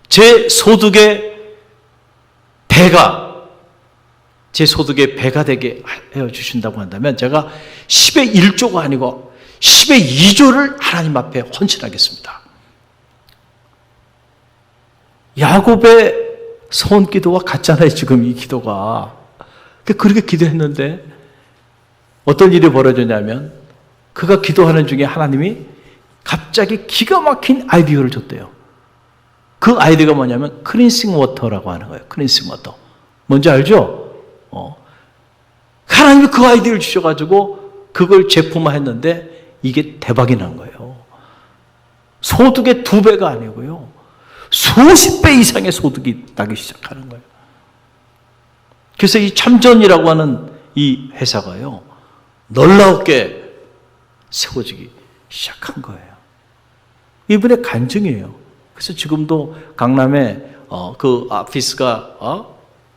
제 소득의 배가 되게 해 주신다고 한다면 제가 10의 1조가 아니고 10의 2조를 하나님 앞에 헌신하겠습니다. 야곱의 서원 기도와 같잖아요. 지금 이 기도가. 그렇게 기도했는데 어떤 일이 벌어졌냐면, 그가 기도하는 중에 하나님이 갑자기 기가 막힌 아이디어를 줬대요. 그 아이디어가 뭐냐면 클린싱 워터라고 하는 거예요. 클린싱 워터. 뭔지 알죠? 하나님이 그 아이디어를 주셔가지고 그걸 제품화했는데 이게 대박이 난 거예요. 소득의 2배가 아니고요, 수십 배 이상의 소득이 나기 시작하는 거예요. 그래서 이 참전이라고 하는 이 회사가요, 놀랍게 세워지기 시작한 거예요. 이분의 간증이에요. 그래서 지금도 강남에 그 아피스가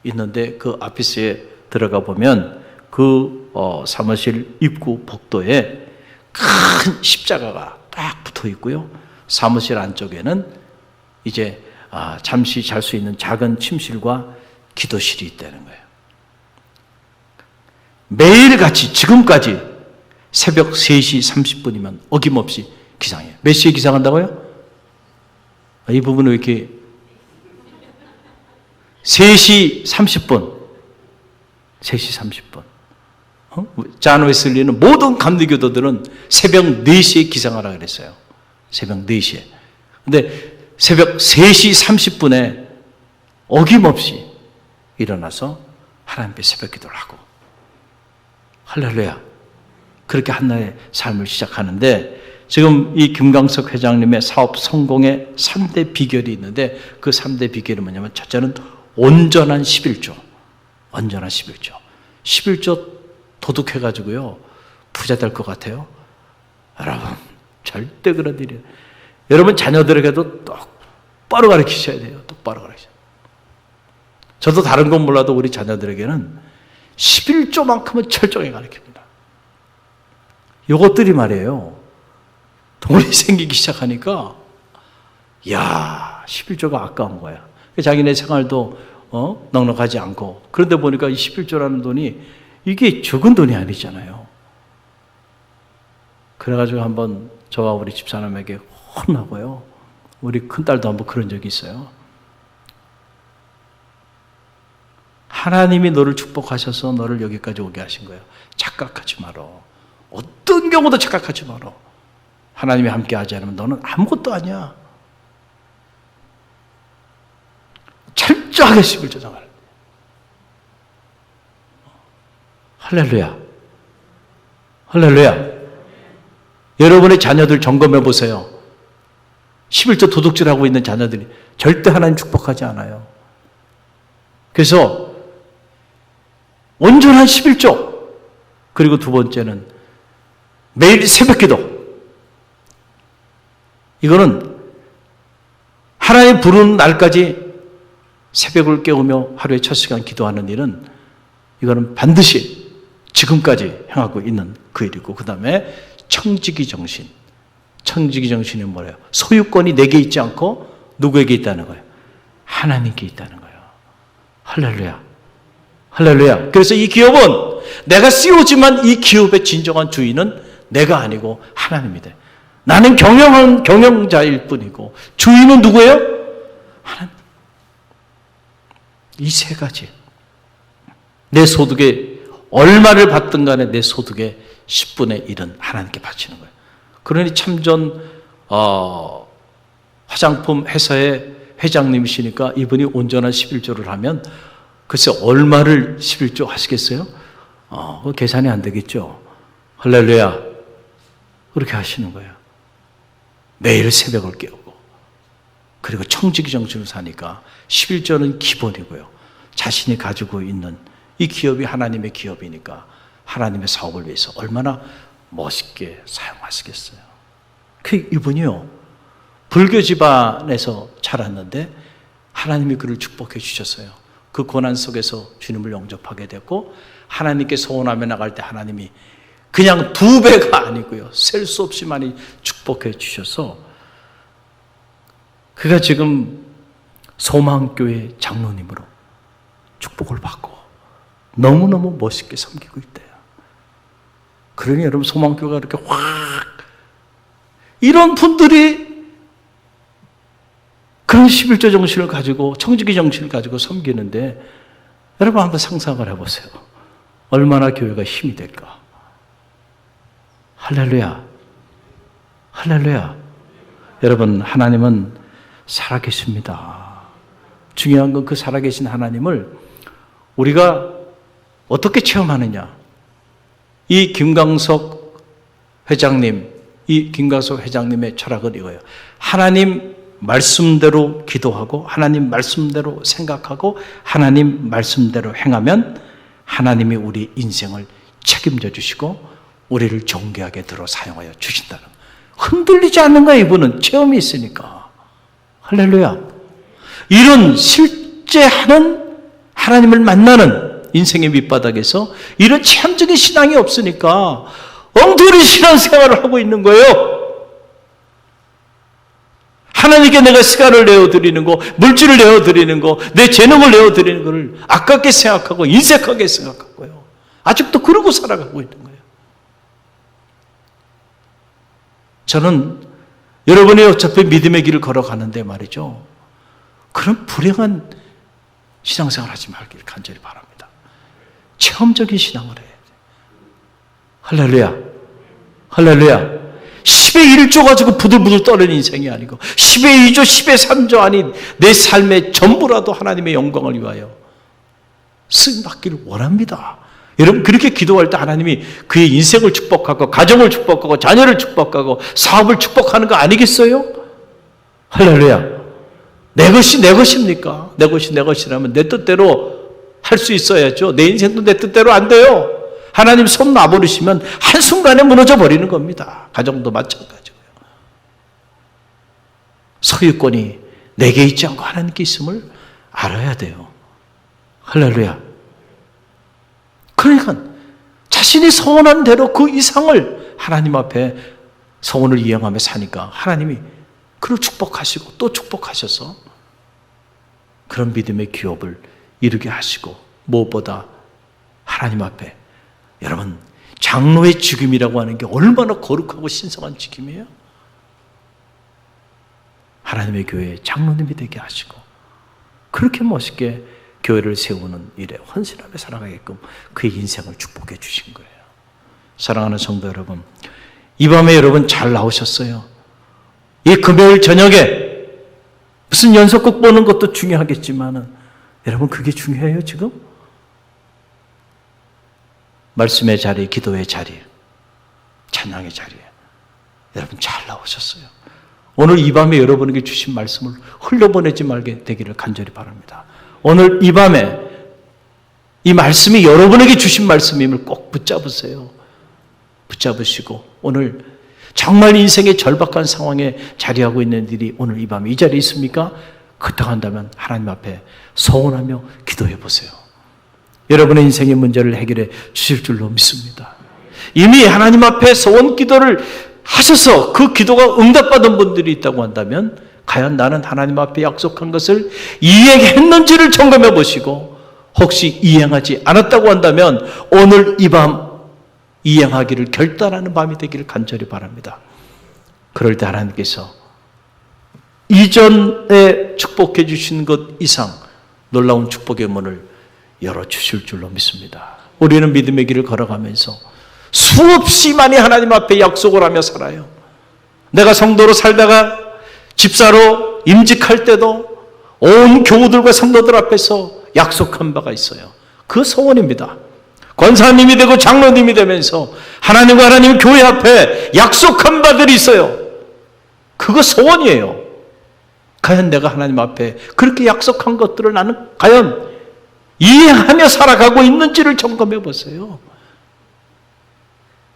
있는데 그 아피스에 들어가 보면 그 사무실 입구 복도에 큰 십자가가 딱 붙어 있고요. 사무실 안쪽에는 이제 잠시 잘 수 있는 작은 침실과 기도실이 있다는 거예요. 매일같이 지금까지 새벽 3시 30분이면 어김없이 기상해요. 몇 시에 기상한다고요? 이 부분은 왜 이렇게 3시 30분 3시 30분 잔 웨슬리는 모든 감리교도들은 새벽 4시에 기상하라 그랬어요. 새벽 4시에. 근데 새벽 3시 30분에 어김없이 일어나서 하나님께 새벽 기도를 하고, 할렐루야, 그렇게 한나의 삶을 시작하는데, 지금 이 김광석 회장님의 사업 성공의 3대 비결이 있는데, 그 3대 비결은 뭐냐면, 첫째는 온전한 11조. 온전한 11조. 11조 도둑해가지고요, 부자 될 것 같아요? 여러분, 절대 그런 일이에요. 여러분 자녀들에게도 똑바로 가르치셔야 돼요. 똑바로 가르치셔야 돼요. 저도 다른 건 몰라도 우리 자녀들에게는 11조만큼은 철저히 가르칩니다. 요것들이 말이에요, 돈이 생기기 시작하니까 11조가 아까운 거야. 자기네 생활도 넉넉하지 않고. 그런데 보니까 이 11조라는 돈이 이게 적은 돈이 아니잖아요. 그래가지고 한번 저와 우리 집사람에게 혼나고요. 우리 큰딸도 한번 그런 적이 있어요. 하나님이 너를 축복하셔서 너를 여기까지 오게 하신 거예요. 착각하지 마라. 어떤 경우도 착각하지 마라. 하나님이 함께 하지 않으면 너는 아무것도 아니야. 철저하게 11조 생활. 할렐루야. 할렐루야. 여러분의 자녀들 점검해 보세요. 11조 도둑질하고 있는 자녀들이 절대 하나님 축복하지 않아요. 그래서 온전한 11조. 그리고 두 번째는 매일 새벽 기도. 이거는 하나님 부르는 날까지 새벽을 깨우며 하루에 첫 시간 기도하는 일은 이거는 반드시 지금까지 행하고 있는 그 일이고, 그 다음에 청지기 정신. 청지기 정신이 뭐예요? 소유권이 내게 있지 않고 누구에게 있다는 거예요? 하나님께 있다는 거예요. 할렐루야. 할렐루야. 그래서 이 기업은 내가 CEO지만 이 기업의 진정한 주인은 내가 아니고 하나님이다. 나는 경영자일 뿐이고 주인은 누구예요? 하나님. 이 세 가지. 내 소득에 얼마를 받든 간에 내 소득의 10분의 1은 하나님께 바치는 거예요. 그러니 참전 화장품 회사의 회장님이시니까 이분이 온전한 11조를 하면 글쎄 얼마를 11조 하시겠어요? 그 계산이 안 되겠죠. 할렐루야. 그렇게 하시는 거예요. 매일 새벽을 깨우고 그리고 청지기 정신을 사니까 11조는 기본이고요. 자신이 가지고 있는 이 기업이 하나님의 기업이니까 하나님의 사업을 위해서 얼마나 멋있게 사용하시겠어요. 그 이분이요, 불교 집안에서 자랐는데 하나님이 그를 축복해 주셨어요. 그 고난 속에서 주님을 영접하게 됐고 하나님께 소원하며 나갈 때 하나님이 그냥 2배가 아니고요, 셀 수 없이 많이 축복해 주셔서 그가 지금 소망교회 장로님으로 축복을 받고 너무너무 멋있게 섬기고 있대요. 그러니 여러분, 소망교회가 이렇게 확, 이런 분들이 그런 11조 정신을 가지고 청지기 정신을 가지고 섬기는데 여러분 한번 상상을 해보세요. 얼마나 교회가 힘이 될까? 할렐루야. 할렐루야. 여러분, 하나님은 살아계십니다. 중요한 건 그 살아계신 하나님을 우리가 어떻게 체험하느냐. 이 김광석 회장님의 철학은 이거예요. 하나님 말씀대로 기도하고 하나님 말씀대로 생각하고 하나님 말씀대로 행하면 하나님이 우리 인생을 책임져 주시고 우리를 존귀하게 들어 사용하여 주신다는 거예요. 흔들리지 않는 거예요. 이분은 체험이 있으니까. 할렐루야. 이런 실제 하는 하나님을 만나는 인생의 밑바닥에서 이런 체험적인 신앙이 없으니까 엉터리 신앙생활을 하고 있는 거예요. 하나님께 내가 시간을 내어드리는 거, 물질을 내어드리는 거, 내 재능을 내어드리는 것을 아깝게 생각하고 인색하게 생각하고요. 아직도 그러고 살아가고 있는 거예요. 저는 여러분이 어차피 믿음의 길을 걸어가는데 말이죠, 그런 불행한 신앙생활 하지 말길 간절히 바랍니다. 체험적인 신앙을 해야 돼요. 할렐루야. 할렐루야. 10의 1조 가지고 부들부들 떠는 인생이 아니고 10의 2조, 10의 3조 아닌 내 삶의 전부라도 하나님의 영광을 위하여 쓰임받기를 원합니다. 여러분, 그렇게 기도할 때 하나님이 그의 인생을 축복하고 가정을 축복하고 자녀를 축복하고 사업을 축복하는 거 아니겠어요? 할렐루야. 내 것이 내 것입니까? 내 것이 내 것이라면 내 뜻대로 할 수 있어야죠. 내 인생도 내 뜻대로 안 돼요. 하나님 손 놔버리시면 한순간에 무너져 버리는 겁니다. 가정도 마찬가지고요. 소유권이 내게 있지 않고 하나님께 있음을 알아야 돼요. 할렐루야. 그러니까 자신이 소원한 대로 그 이상을 하나님 앞에 소원을 이행하며 사니까 하나님이 그를 축복하시고 또 축복하셔서 그런 믿음의 기업을 이루게 하시고, 무엇보다 하나님 앞에, 여러분 장로의 직임이라고 하는 게 얼마나 거룩하고 신성한 직임이에요. 하나님의 교회의 장로님이 되게 하시고, 그렇게 멋있게 교회를 세우는 일에 헌신하며 살아가게끔 그의 인생을 축복해 주신 거예요. 사랑하는 성도 여러분, 이 밤에 여러분 잘 나오셨어요. 이 금요일 저녁에 무슨 연속극 보는 것도 중요하겠지만은, 여러분 그게 중요해요 지금? 말씀의 자리, 기도의 자리, 찬양의 자리에 여러분 잘 나오셨어요. 오늘 이 밤에 여러분에게 주신 말씀을 흘려보내지 말게 되기를 간절히 바랍니다. 오늘 이 밤에 이 말씀이 여러분에게 주신 말씀임을 꼭 붙잡으세요. 붙잡으시고, 오늘 정말 인생의 절박한 상황에 자리하고 있는 일이 오늘 이 밤에 이 자리에 있습니까? 그렇다고 하나님 앞에 서원하며 기도해 보세요. 여러분의 인생의 문제를 해결해 주실 줄로 믿습니다. 이미 하나님 앞에 서원 기도를 하셔서 그 기도가 응답받은 분들이 있다고 한다면, 과연 나는 하나님 앞에 약속한 것을 이행했는지를 점검해 보시고, 혹시 이행하지 않았다고 한다면 오늘 이 밤 이행하기를 결단하는 밤이 되기를 간절히 바랍니다. 그럴 때 하나님께서 이전에 축복해 주신 것 이상 놀라운 축복의 문을 열어주실 줄로 믿습니다. 우리는 믿음의 길을 걸어가면서 수없이 많이 하나님 앞에 약속을 하며 살아요. 내가 성도로 살다가 집사로 임직할 때도 온 교우들과 성도들 앞에서 약속한 바가 있어요. 그 소원입니다. 권사님이 되고 장로님이 되면서 하나님과 하나님 교회 앞에 약속한 바들이 있어요. 그거 소원이에요. 과연 내가 하나님 앞에 그렇게 약속한 것들을 나는 과연 이행하며 살아가고 있는지를 점검해 보세요.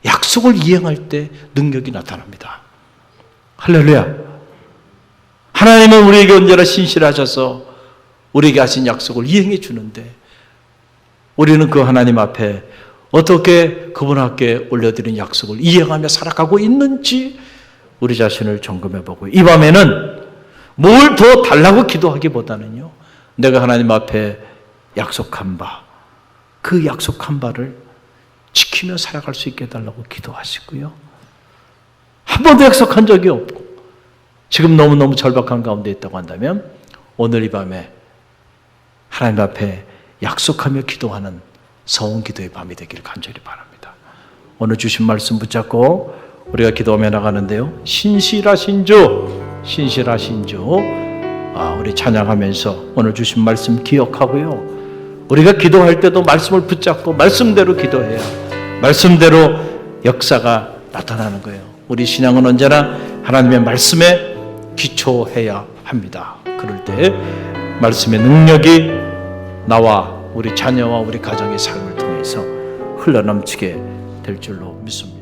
약속을 이행할 때 능력이 나타납니다. 할렐루야. 하나님은 우리에게 언제나 신실하셔서 우리에게 하신 약속을 이행해 주는데, 우리는 그 하나님 앞에 어떻게 그분 앞에 올려드린 약속을 이행하며 살아가고 있는지 우리 자신을 점검해 보고, 이 밤에는 뭘 더 달라고 기도하기보다는요, 내가 하나님 앞에 약속한 바, 그 약속한 바를 지키며 살아갈 수 있게 해달라고 기도하시고요. 한 번도 약속한 적이 없고 지금 너무너무 절박한 가운데 있다고 한다면, 오늘 이 밤에 하나님 앞에 약속하며 기도하는 서원 기도의 밤이 되기를 간절히 바랍니다. 오늘 주신 말씀 붙잡고 우리가 기도하며 나가는데요, 신실하신 주, 신실하신 주, 우리 찬양하면서 오늘 주신 말씀 기억하고요, 우리가 기도할 때도 말씀을 붙잡고 말씀대로 기도해야 말씀대로 역사가 나타나는 거예요. 우리 신앙은 언제나 하나님의 말씀에 기초해야 합니다. 그럴 때 말씀의 능력이 나와 우리 자녀와 우리 가정의 삶을 통해서 흘러넘치게 될 줄로 믿습니다.